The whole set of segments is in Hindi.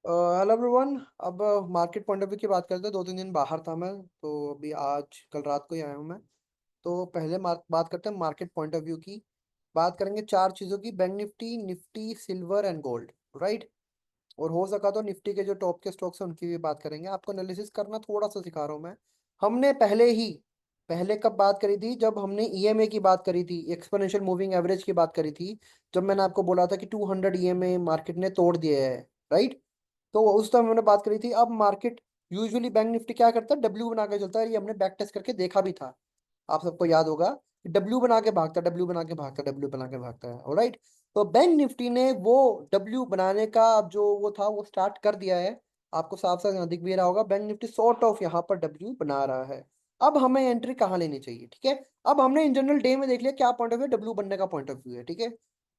Hello everyone. अब मार्केट पॉइंट ऑफ व्यू की बात करते हैं। 2-3 दिन बाहर था मैं, तो अभी आज कल रात को ही आया हूँ मैं। तो पहले बात करते हैं मार्केट पॉइंट ऑफ व्यू की। बात करेंगे चार चीज़ों की: bank Nifty, Nifty, silver and gold. Right. और हो सका तो निफ्टी के जो टॉप के स्टॉक्स हैं उनकी भी बात करेंगे। आपको एनालिसिस करना थोड़ा सा सिखा रहा हूँ मैं। हमने पहले कब बात करी थी? जब हमने ईएमए की बात करी थी, एक्सपोनेंशियल मूविंग एवरेज की बात करी थी। जब मैंने आपको बोला था कि 200 ईएमए मार्केट ने तोड़ दिया है। राइट। तो उस टाइम हमने बात करी थी। अब मार्केट यूजुअली बैंक निफ्टी क्या करता है, डब्ल्यू बना के चलता है। ये हमने बैक टेस्ट करके देखा भी था। आप सबको याद होगा कि डब्ल्यू बना के भागता, डब्ल्यू बना के भागता, डब्ल्यू बना के भागता है। ऑलराइट। तो बैंक निफ्टी ने वो डब्ल्यू बनाने का जो वो था वो स्टार्ट कर दिया है। आपको साफ साफ यहाँ दिख भी रहा होगा, बैंक निफ्टी सॉर्ट ऑफ यहाँ पर डब्ल्यू बना रहा है। अब हमें एंट्री कहाँ लेनी चाहिए? ठीक है। अब हमने इन जनरल डे में देख लिया क्या पॉइंट ऑफ व्यू डब्ल्यू बनने का पॉइंट ऑफ व्यू है। ठीक है।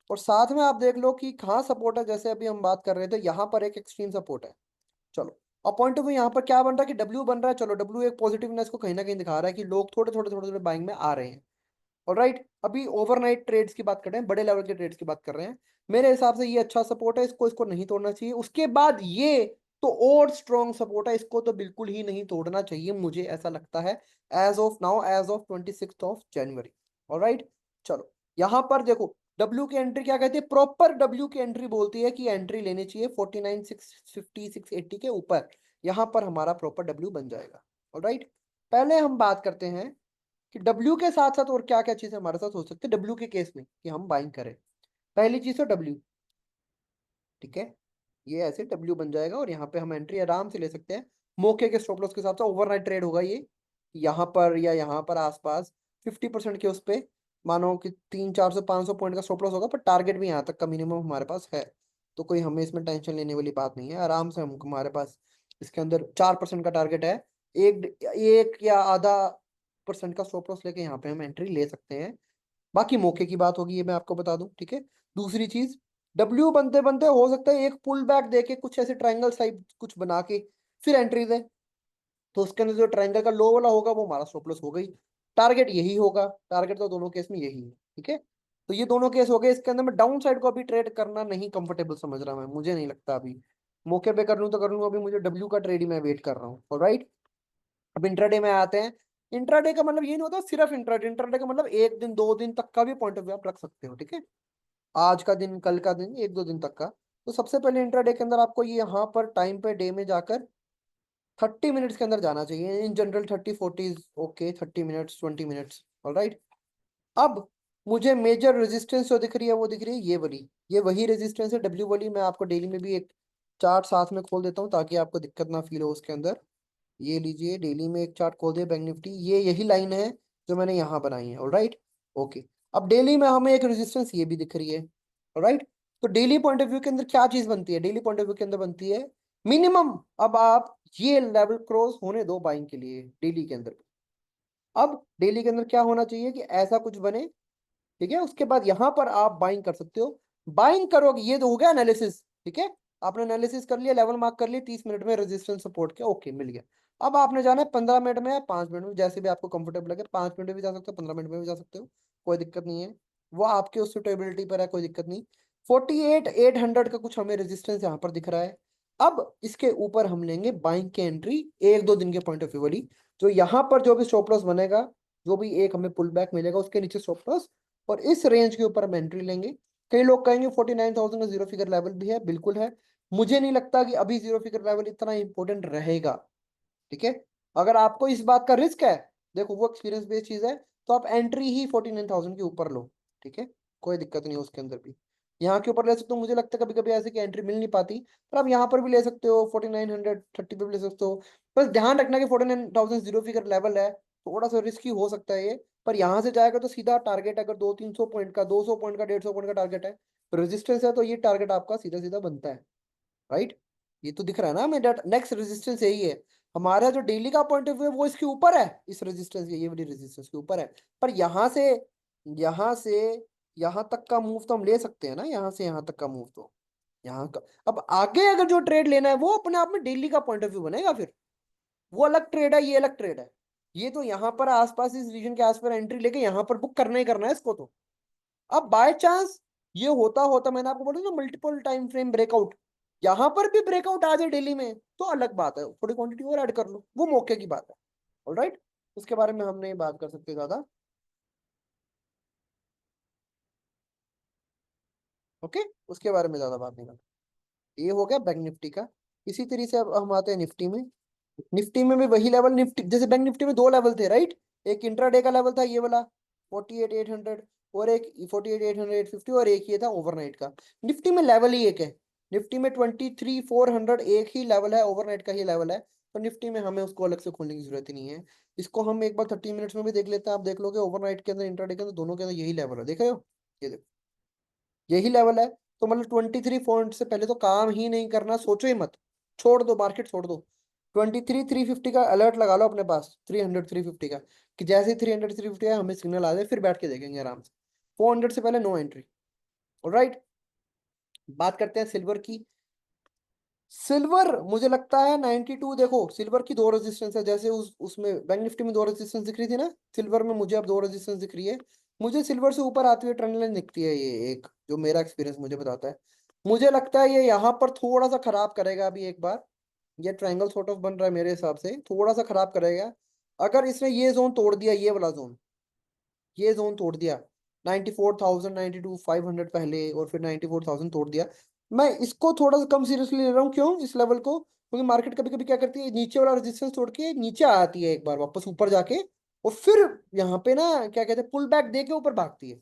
और साथ में आप देख लो कि कहाँ सपोर्ट है। जैसे अभी हम बात कर रहे थे, यहाँ पर एक एक्सट्रीम सपोर्ट है। चलो। अब पॉइंट ऑफ व्यू यहाँ पर क्या बन रहा है कि डब्ल्यू बन रहा है। चलो, डब्ल्यू एक पॉजिटिवनेस को कहीं ना कहीं दिखा रहा है कि लोग थोड़े थोड़े थोड़े थोड़े बाइंग में आ रहे हैं। और राइट, अभी ओवरनाइट ट्रेड्स की बात कर रहे हैं, बड़े लेवल के ट्रेड्स की बात कर रहे हैं। मेरे हिसाब से ये अच्छा सपोर्ट है, इसको इसको नहीं तोड़ना चाहिए। उसके बाद ये तो और स्ट्रॉन्ग सपोर्ट है, इसको तो बिल्कुल ही नहीं तोड़ना चाहिए, मुझे ऐसा लगता है। As of now, as of 26 January. और राइट। चलो, यहां पर देखो डब्ल्यू की एंट्री क्या कहती है, प्रॉपर डब्ल्यू की एंट्री बोलती है कि एंट्री लेनी चाहिए 49,650 680 के ऊपर। यहां पर हमारा प्रॉपर डब्ल्यू बन जाएगा। और राइट। पहले हम बात करते हैं कि डब्ल्यू के साथ साथ और क्या क्या चीजें हमारे साथ हो सकती है डब्ल्यू के केस में कि हम बाइंग करें। पहली चीज तो डब्ल्यू। ठीक है। ये ऐसे डब्ल्यू बन जाएगा और यहाँ पे हम एंट्री आराम से ले सकते हैं। मौके के स्टॉप लॉस के हिसाब से ओवरनाइट ट्रेड होगा ये, यहाँ पर या यहाँ पर आसपास 50% के उस पे। मानो कि 300 400 500 पॉइंट का स्टॉप लॉस होगा, पर टारगेट भी यहाँ तक का मिनिमम हमारे पास है। तो कोई हमें इसमें टेंशन लेने वाली बात नहीं है, आराम से हम हमारे पास इसके अंदर 4% का टारगेट है। एक एक या आधा परसेंट का स्टॉप लॉस लेके यहाँ पे हम एंट्री ले सकते हैं। बाकी मौके की बात होगी, ये मैं आपको बता दूं। ठीक है। दूसरी चीज, डब्ल्यू बनते बनते हो सकता है एक पुल बैक देके कुछ ऐसे ट्रायंगल टाइप कुछ बना के फिर एंट्री दे। तो उसके अंदर जो ट्रायंगल का लो वाला होगा वो हमारा स्टॉप लॉस हो गई। टारगेट यही होगा, टारगेट तो दोनों केस में यही है। ठीक है। तो ये दोनों केस हो गए। इसके अंदर मैं डाउन साइड को अभी ट्रेड करना नहीं कंफर्टेबल समझ रहा, मैं मुझे नहीं लगता अभी। मौके पे कर लूं तो कर लूं, अभी मुझे डब्ल्यू का ट्रेड ही मैं वेट कर रहा हूँ। राइट। अब इंट्राडे में आते हैं। इंट्राडे का मतलब ये नहीं होता सिर्फ इंट्राडे, इंट्राडे का मतलब 1 दिन 2 दिन तक का भी पॉइंट ऑफ व्यू आप रख सकते हो। ठीक है। आज का दिन, कल का दिन, 1 2 दिन तक का। तो सबसे पहले इंट्राडे के अंदर आपको ये यहाँ पर टाइम पे डे में जाकर 30 मिनट्स के अंदर जाना चाहिए। In general 30 40, okay, 30 minutes 20 minutes. Alright. अब मुझे मेजर रेजिस्टेंस जो दिख रही है वो दिख रही है ये वाली। ये वही रेजिस्टेंस है डब्ल्यू वाली। मैं आपको डेली में भी एक चार्ट साथ में खोल देता हूँ ताकि आपको दिक्कत ना फील हो उसके अंदर। ये लीजिए, डेली में एक चार्ट खोल दिया बैंक निफ्टी, ये यही लाइन है जो मैंने यहाँ बनाई है। ऑलराइट। ओके। अब डेली में हमें एक रेजिस्टेंस ये भी दिख रही है। ऑलराइट। तो डेली पॉइंट ऑफ व्यू के अंदर क्या चीज बनती है? डेली पॉइंट ऑफ व्यू के अंदर बनती है मिनिमम। अब आप ये लेवल क्रॉस होने दो बाइंग के लिए डेली के अंदर। अब डेली के अंदर क्या होना चाहिए कि ऐसा कुछ बने। ठीक है। उसके बाद यहां पर आप बाइंग कर सकते हो। बाइंग करोगे, ये तो हो गया एनालिसिस। ठीक है। आपने एनालिसिस कर लिया, लेवल मार्क कर लिया 30 मिनट में रेजिस्टेंस सपोर्ट के, ओके, मिल गया। अब आपने जाना है 15 मिनट में या 5 मिनट में, जैसे भी आपको कंफर्टेबल लगे। 5 मिनट में भी जा सकते हो, 15 मिनट में भी जा सकते हो, कोई दिक्कत नहीं है। वो आपके उस सुटेबिलिटी पर है, कोई दिक्कत नहीं। 48 800 का कुछ हमें रेजिस्टेंस यहाँ पर दिख रहा है। अब इसके ऊपर हम लेंगे बाइंग की एंट्री 1 2 दिन के पॉइंट ऑफ व्यू वाली। जो यहाँ पर जो भी स्टॉप लॉस बनेगा, जो भी एक हमें पुल बैक मिलेगा उसके नीचे स्टॉप लॉस, और इस रेंज के ऊपर हम एंट्री लेंगे। कई लोग कहेंगे 49,000 का जीरो फिगर लेवल भी है, बिल्कुल है। मुझे नहीं लगता कि अभी जीरो फिगर लेवल इतना इंपॉर्टेंट रहेगा। ठीक है। अगर आपको इस बात का रिस्क है, देखो वो एक्सपीरियंस बेस्ड चीज है, तो आप एंट्री ही 49,000 के ऊपर लो। ठीक है। कोई दिक्कत नहीं है उसके अंदर भी। यहाँ के ऊपर ले सकते हो। मुझे लगता है कभी कभी ऐसे की एंट्री मिल नहीं पाती, पर आप यहाँ पर भी ले सकते हो। 4930 पे भी ले सकते हो। बस ध्यान रखना कि 49,000 जीरो फिगर लेवल है, थोड़ा सा रिस्की हो सकता है ये। पर यहाँ से जाएगा तो सीधा टारगेट, अगर 200 300 पॉइंट का, 200 पॉइंट का, 150 पॉइंट का टारगेट है, रेजिस्टेंस है, तो ये टारगेट आपका सीधा सीधा बनता है। राइट। ये तो दिख रहा है ना हमें, नेक्स्ट रेजिस्टेंस यही है। हमारा जो डेली का पॉइंट ऑफ व्यू है वो इसके ऊपर है, इस रेजिस्टेंस के, ये वाली रेजिस्टेंस के ऊपर है। पर यहाँ से यहाँ तक का मूव तो हम ले सकते हैं ना, यहाँ से यहाँ तक का मूव तो। यहाँ का अब आगे अगर जो ट्रेड लेना है वो अपने आप में डेली का पॉइंट ऑफ व्यू बनेगा फिर। वो अलग ट्रेड है, ये अलग ट्रेड है। ये तो यहाँ पर आसपास इस रीजन के आसपास एंट्री लेके यहाँ पर बुक करना ही करना है इसको तो। अब बाय चांस ये होता होता, मैंने आपको बोला ना, मल्टीपल टाइम फ्रेम ब्रेकआउट, यहाँ पर भी ब्रेकआउट आ जाए डेली में तो अलग बात है, थोड़ी क्वांटिटी और ऐड कर लो, वो मौके की बात है। ऑलराइट, उसके बारे में हम नहीं बात कर सकते ज्यादा। ओके, उसके बारे में ज्यादा बात नहीं करते। ये हो गया बैंक निफ्टी का। इसी तरीके से अब हम आते हैं निफ्टी में। निफ्टी में भी वही लेवल, निफ्टी जैसे बैंक निफ्टी में दो लेवल थे राइट। एक इंट्राडे का लेवल था ये वाला 48,800, और एक 48,850, और एक ये था ओवरनाइट का। निफ्टी में लेवल ही एक है। निफ्टी में 23,400 एक ही लेवल है, ओवरनाइट का ही लेवल है। तो निफ्टी में हमें उसको अलग से खोलने की जरूरत ही नहीं है। इसको हम एक बार 30 मिनट्स में भी देख लेते हैं, आप देख लोगे ओवरनाइट के अंदर इंट्राडे के अंदर दोनों के अंदर यही लेवल है, देख रहे हो? ये देखो, यही लेवल है। तो मतलब 23 पॉइंट से पहले तो काम ही नहीं करना, सोचो ही मत, छोड़ दो मार्केट, छोड़ दो। 23,350 का अलर्ट लगा लो अपने पास, 300 350 का, कि जैसे ही 300 350 है हमें सिग्नल आ जाए, फिर बैठ के देखेंगे आराम से। 400 से पहले नो एंट्री। राइट, बात करते हैं सिल्वर की। सिल्वर मुझे लगता है 92, देखो सिल्वर की दो रेजिस्टेंस है, जैसे उसमें बैंक निफ्टी में दो रेजिस्टेंस दिख रही थी ना, सिल्वर में मुझे अब दो रेजिस्टेंस दिख रही है। मुझे सिल्वर से ऊपर आती हुई ट्रेंड लाइन दिखती है, ये एक जो मेरा एक्सपीरियंस मुझे बताता है। मुझे लगता है ये यहाँ पर थोड़ा सा खराब करेगा अभी एक बार। ये ट्रायंगल सॉर्ट ऑफ बन रहा है, मेरे हिसाब से थोड़ा सा खराब करेगा। अगर इसने ये जोन तोड़ दिया, ये वाला जोन, ये जोन तोड़ दिया, 94,000 92,500 पहले, और फिर 94,000 तोड़ दिया, मैं इसको थोड़ा सा कम सीरियसली ले रहा हूँ। क्यों इस लेवल को? क्योंकि मार्केट कभी कभी क्या करती है, नीचे वाला रेजिस्टेंस तोड़ के नीचे आती है एक बार वापस ऊपर जाके, और फिर यहाँ पे ना क्या कहते हैं, पुल बैक दे के ऊपर भागती है।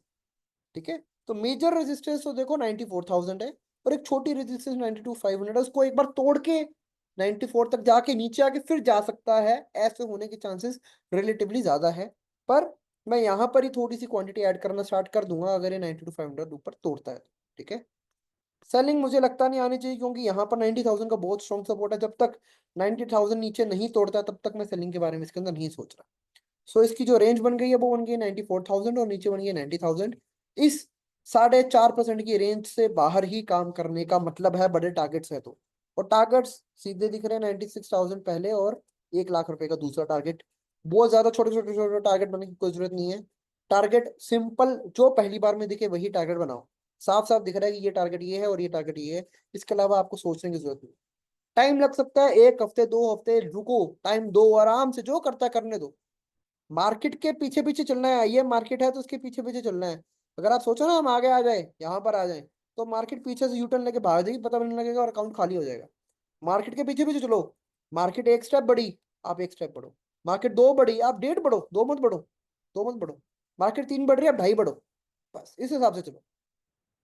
ठीक है, तो मेजर रेजिस्टेंस तो देखो 94,000 है, और एक छोटी रेजिस्टेंस 92,500 है, उसको एक बार तोड़ के 94 तक जाके नीचे आके फिर जा सकता है, ऐसे होने के चांसेस रिलेटिवली ज्यादा है। पर मैं यहाँ पर ही थोड़ी सी क्वांटिटी ऐड करना स्टार्ट कर दूंगा अगर ये 92,500 ऊपर तोड़ता है तो। ठीक है, सेलिंग मुझे लगता नहीं आनी चाहिए, क्योंकि यहाँ पर 90,000 का बहुत स्ट्रॉन्ग सपोर्ट है, जब तक 90,000 नीचे नहीं तोड़ता तब तक मैं सेलिंग के बारे में इसके अंदर नहीं सोच रहा। सो इसकी जो रेंज बन गई है वो बन गई 94,000, और नीचे बन गई 90,000। इस 4.5% की रेंज से बाहर ही काम करने का मतलब है, बड़े टारगेट्स है तो। और टारगेट्स सीधे दिख रहे हैं, 96,000 पहले, और 1 लाख रुपए का दूसरा टारगेट। बहुत ज्यादा छोटे छोटे छोटे टारगेट बनाने की कोई जरूरत नहीं है। टारगेट सिंपल, जो पहली बार में दिखे वही टारगेट बनाओ। साफ साफ दिख रहा है कि ये टारगेट ये है और ये टारगेट ये है, इसके अलावा आपको सोचने की जरूरत नहीं। टाइम लग सकता है, 1 हफ्ते 2 हफ्ते, रुको, टाइम दो, आराम से जो करता है करने दो। मार्केट के पीछे पीछे चलना है, ये मार्केट है तो उसके पीछे पीछे चलना है। अगर आप सोचो ना हम आगे आ जाए, यहाँ पर आ जाए, तो मार्केट पीछे से यूटर्न लेके भाग जाएगी, पता भी नहीं लगेगा और अकाउंट खाली हो जाएगा। मार्केट के पीछे पीछे चलो, मार्केट एक स्टेप बढ़ी, आप एक स्टेप बढ़ो। मार्केट दो बढ़ी, आप डेढ़ बढ़ो, दो मत बढ़ो, दो मत बढ़ो। मार्केट तीन बढ़ रही है, आप ढाई बढ़ो। बस इस हिसाब से चलो।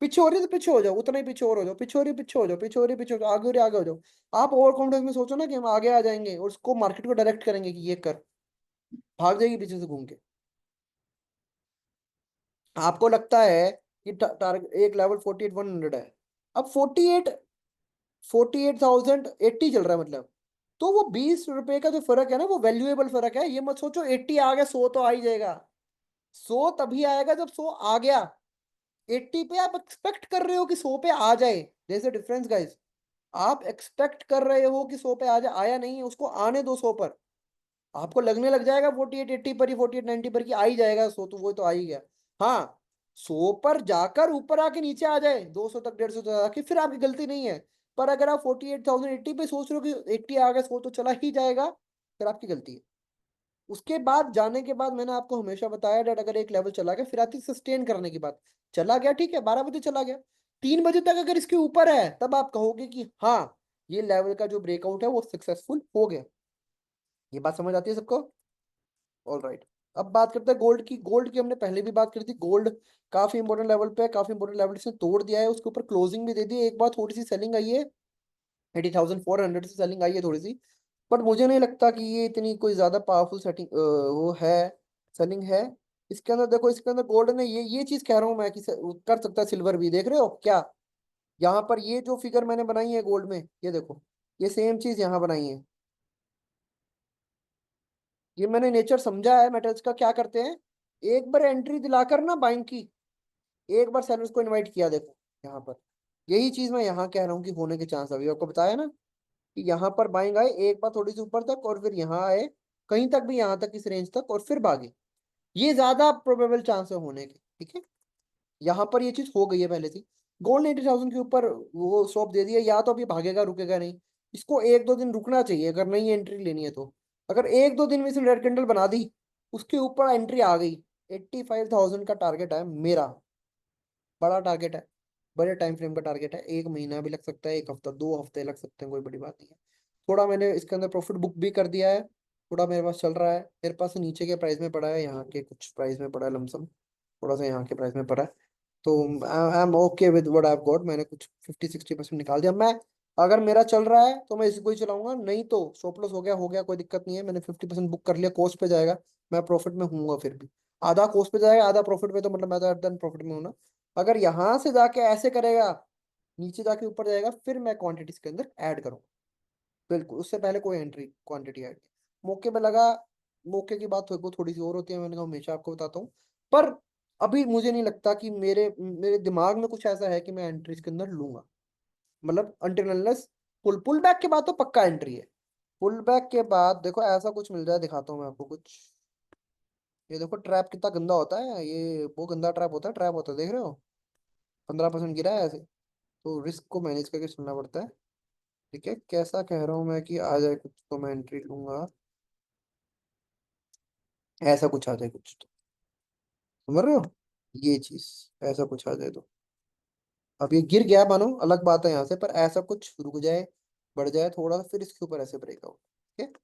पीछे हो रही है तो पीछे हो जाओ, उतना ही पीछे और हो जाओ, पीछे हो रही है, पीछे हो जाओ, पीछे हो रही है, पीछे हो जाओ, आगे हो रही है, आगे हो जाओ। आप ओवर कॉन्फिडेंस में सोचो ना कि हम आगे आ जाएंगे, और उसको मार्केट को डायरेक्ट करेंगे कि ये कर, भाग जाएगी पीछे से घूम के। आपको लगता है कि टारगेट एक लेवल 48,100 है, अब 48,080 चल रहा है मतलब। तो वो 20 रुपए का जो फर्क है ना, वो वैल्यूएबल फर्क है। ये मत सोचो 80 आ गया 100 तो आ ही जाएगा। 100 तभी आएगा जब 100 आ गया। 80 पे आप एक्सपेक्ट कर रहे हो कि 100 पे आ जाए, जैसे डिफरेंस गाइस। आप एक्सपेक्ट कर रहे हो कि 100 पे आ जाए, आया नहीं है, उसको आने दो 100 पर। आपको लगने लग जाएगा 48 80 पर ही, 48 90 पर की आ ही जाएगा 100, तो वो तो आ ही गया। हाँ, 100 पर जाकर ऊपर आके नीचे आ जाए, 200 तक 150 तक आके, फिर आपकी गलती नहीं है। पर अगर आप 48,080 पे सोच रहे हो कि 80 आ गया 100 तो चला ही जाएगा, फिर आपकी गलती है। उसके बाद जाने के बाद मैंने आपको हमेशा बताया डेट, अगर एक लेवल चला गया फिर आती सस्टेन करने की बात। चला गया ठीक है, 12 बजे चला गया, 3 बजे तक अगर इसके ऊपर है, तब आप कहोगे कि हाँ, ये लेवल का जो ब्रेकआउट है वो सक्सेसफुल हो गया। ये बात समझ आती है सबको? ऑल राइट, अब बात करते हैं गोल्ड की। गोल्ड की हमने पहले भी बात करी थी। गोल्ड काफी इंपॉर्टेंट लेवल पे है, काफी इंपॉर्टेंट लेवल से तोड़ दिया है, उसके ऊपर क्लोजिंग भी दे दी है। एक बार थोड़ी सी सेलिंग आई है, 80,400 से सेलिंग आई है थोड़ी सी। बट मुझे नहीं लगता कि ये इतनी कोई ज्यादा पावरफुल सेटिंग वो है, सेलिंग है। इसके अंदर देखो, इसके अंदर गोल्ड ने ये चीज कह रहा हूँ मैं कि कर सकता है सिल्वर भी, देख रहे हो क्या? यहाँ पर ये जो फिगर मैंने बनाई है गोल्ड में, ये देखो, ये सेम चीज यहाँ बनाई है। ये मैंने नेचर समझा है मेटल्स का, क्या करते हैं, एक बार एंट्री दिलाकर ना बाइंग की, एक बार सेलर्स को इनवाइट किया, देखो यहाँ पर। यही चीज मैं यहाँ कह रहा हूँ कि होने के चांस, अभी आपको बताया ना कि यहाँ पर बाइंग आए एक बार थोड़ी सी ऊपर तक, और फिर यहाँ आए कहीं तक भी, यहाँ तक इस रेंज तक, और फिर भागे। ये ज्यादा प्रोबेबल चांस है होने के। ठीक है, यहाँ पर ये चीज हो गई है पहले से। गोल्ड ने 80,000 के ऊपर वो स्टॉप दे दिया, या तो अभी भागेगा, रुकेगा नहीं। इसको एक दो दिन रुकना चाहिए अगर नई एंट्री लेनी है तो। अगर एक दो दिन में इसने रेड कैंडल बना दी, उसके ऊपर एंट्री आ गई, 85,000 का टारगेट है मेरा। बड़ा टारगेट है, बड़े टाइम फ्रेम का टारगेट है। एक महीना भी लग सकता है, एक हफ्ता, 2 हफ्ते लग सकते हैं, कोई बड़ी बात नहीं है। थोड़ा मैंने इसके अंदर प्रॉफिट बुक भी कर दिया है। थोड़ा मेरे पास चल रहा है, मेरे पास नीचे के प्राइस में पड़ा है, यहाँ के कुछ प्राइस में पड़ा है लमसम, थोड़ा सा यहाँ के प्राइस में पड़ा है। तो I am okay with what I have got. मैंने कुछ 50-60% निकाल दिया मैं। अगर मेरा चल रहा है तो मैं इसको ही चलाऊंगा, नहीं तो स्टॉप लॉस हो गया, कोई दिक्कत नहीं है। मैंने 50% बुक कर लिया, कोस्ट पे जाएगा, मैं प्रॉफिट में हूँ फिर भी। आधा कोस्ट पे जाएगा, आधा प्रॉफिट पे, तो मतलब मैं तो एट द प्रॉफिट में हूँ ना। अगर यहाँ से जाके ऐसे करेगा, नीचे जाके ऊपर जाएगा, फिर मैं क्वांटिटीज के अंदर ऐड करूँ। बिल्कुल, उससे पहले कोई एंट्री क्वांटिटी ऐड नहीं। मौके पे लगा, मौके की बात वो थोड़ी सी और होती है, मैंने कहा हमेशा आपको बताता हूँ। पर अभी मुझे नहीं लगता कि मेरे मेरे दिमाग में कुछ ऐसा है कि मैं एंट्रीज के अंदर लूंगा। मतलब अनटिल अनलेस पुल बैक के बाद तो पक्का एंट्री है। पुल बैक के बाद देखो ऐसा कुछ मिल जाए, दिखाता हूँ मैं आपको कुछ। ये देखो ट्रैप कितना गंदा होता है, ये वो गंदा ट्रैप होता है, देख रहे हो? 15% गिरा है ऐसे। तो रिस्क को मैनेज करके चलना पड़ता है। ठीक है, कैसा कह रहा हूँ मैं कि आ जाए कुछ तो मैं एंट्री लूंगा। ऐसा कुछ आ जाए कुछ तो, समझ रहे हो? ये चीज, ऐसा कुछ आ जाए तो। अब ये गिर गया मानो, अलग बात है यहाँ से, पर ऐसा कुछ रुक जाए, बढ़ जाए थोड़ा सा, फिर इसके ऊपर ऐसे ब्रेकआउट। ठीक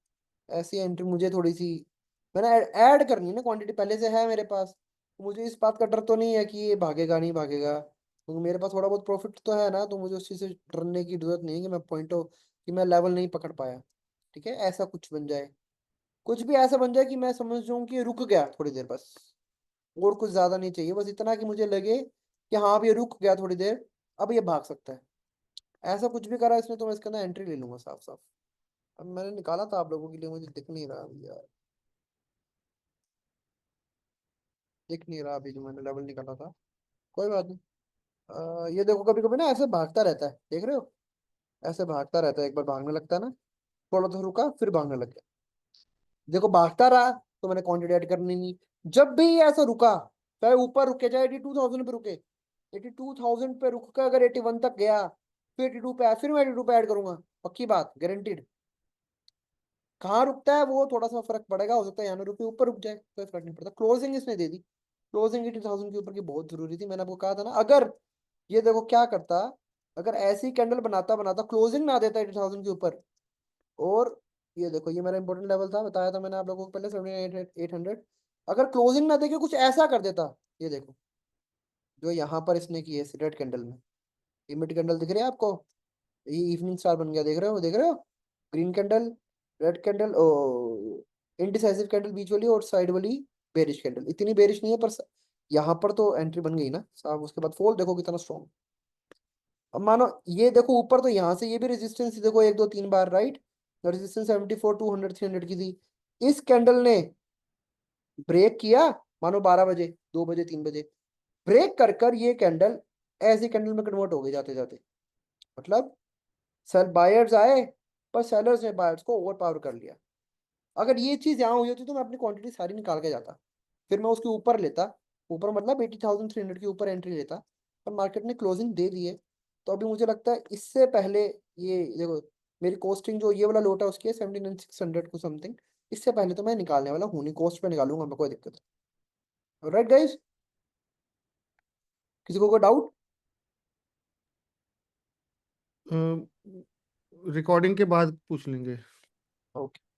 है, ऐसी एंट्री मुझे थोड़ी सी, मैंने ऐड करनी है ना, क्वांटिटी पहले से है मेरे पास, तो मुझे इस बात का डर तो नहीं है कि ये भागेगा नहीं भागेगा, क्योंकि मेरे पास थोड़ा बहुत प्रॉफिट तो है ना, तो मुझे उस चीज़ से डरने की जरूरत नहीं है कि मैं कि मैं लेवल नहीं पकड़ पाया। ठीक है, ऐसा कुछ बन जाए, कुछ भी ऐसा बन जाए कि मैं समझ जाऊं कि ये रुक गया थोड़ी देर बस। और कुछ ज्यादा नहीं चाहिए, बस इतना कि मुझे लगे कि हाँ अब ये रुक गया थोड़ी देर, अब ये भाग सकता है। ऐसा कुछ भी करा इसने तो मैं इसके अंदर एंट्री ले लूंगा साफ साफ। अब मैंने निकाला था आप लोगों के लिए, मुझे दिख नहीं रहा अभी यार, दिख नहीं रहा अभी जो मैंने लेवल निकाला था। कोई बात नहीं। ये देखो कभी कभी ना ऐसे भागता रहता है, देख रहे हो? ऐसे भागता रहता है, एक बार भागने लगता है ना, थोड़ा तो रुका फिर भागने लग गया। देखो भागता रहा, तो मैंने क्वांटिटी ऐड करनी नहीं। जब भी ये ऐसा रुका, चाहे ऊपर रुके, चाहे 82,000 पे रुके, 82,000 पे रुक कर अगर 81 तक गया, फिर 82 पे आया, फिर मैं 82 पे ऐड करूंगा। पक्की बात, गारंटीड। कहाँ रुकता है वो थोड़ा सा फर्क पड़ेगा, हो सकता है यहाँ ना रुके, ऊपर रुक जाए, कोई फर्क नहीं पड़ता। क्लोजिंग इसने दे दी, क्लोजिंग 80,000 के ऊपर की बहुत जरूरी थी, मैंने आपको कहा था ना। अगर ये देखो क्या करता, अगर ऐसी कैंडल बनाता बनाता क्लोजिंग ना देता 80,000 के ऊपर, और ये देखो ये मेरा इंपॉर्टेंट लेवल था, बताया था मैंने आप लोगों को पहले, 7800। अगर क्लोजिंग ना देके कुछ ऐसा कर देता, ये देखो जो यहाँ पर इसने की है रेड कैंडल में, ये मिड कैंडल दिख रही है आपको? ये इवनिंग स्टार बन गया, देख रहे हो, देख रहे हो? ग्रीन कैंडल, रेड कैंडल, ओ इनडिसाइसिव कैंडल बीच वाली, और साइड वाली बेरिश कैंडल। इतनी बेरिश नहीं है पर यहाँ पर तो एंट्री बन गई ना साहब। उसके बाद फॉल देखो कितना स्ट्रॉन्ग। अब मानो ये देखो ऊपर, तो यहाँ से ये भी रेजिस्टेंस देखो, 1 2 3 बार, राइट? रेजिस्टेंस 74, 200, 300 की थी। इस कैंडल ने ब्रेक किया, मानो 12 बजे, 2 बजे, 3 बजे, ब्रेक कर ये कैंडल ऐसी कैंडल में कन्वर्ट हो गई जाते जाते। मतलब सेल बायर्स आए, पर सेलर्स ने बायर्स को ओवर पावर कर लिया। अगर ये चीज यहाँ हुई होती तो मैं अपनी क्वांटिटी सारी निकाल के जाता, फिर मैं उसके ऊपर लेता, ऊपर मतलब 80,300 के ऊपर एंट्री लेता। पर मार्केट ने क्लोजिंग दे दी है, तो अभी मुझे लगता है इससे पहले, ये देखो मेरी कोस्टिंग जो ये वाला लोटा है उसकी है 79,600 को समथिंग। इससे पहले तो मैं निकालने वाला हूँ नहीं, कोस्ट पे निकालूंगा मैं, कोई दिक्कत। राइट गाइस, किसी को कोई डाउट? रिकॉर्डिंग के बाद पूछ लेंगे। ओके।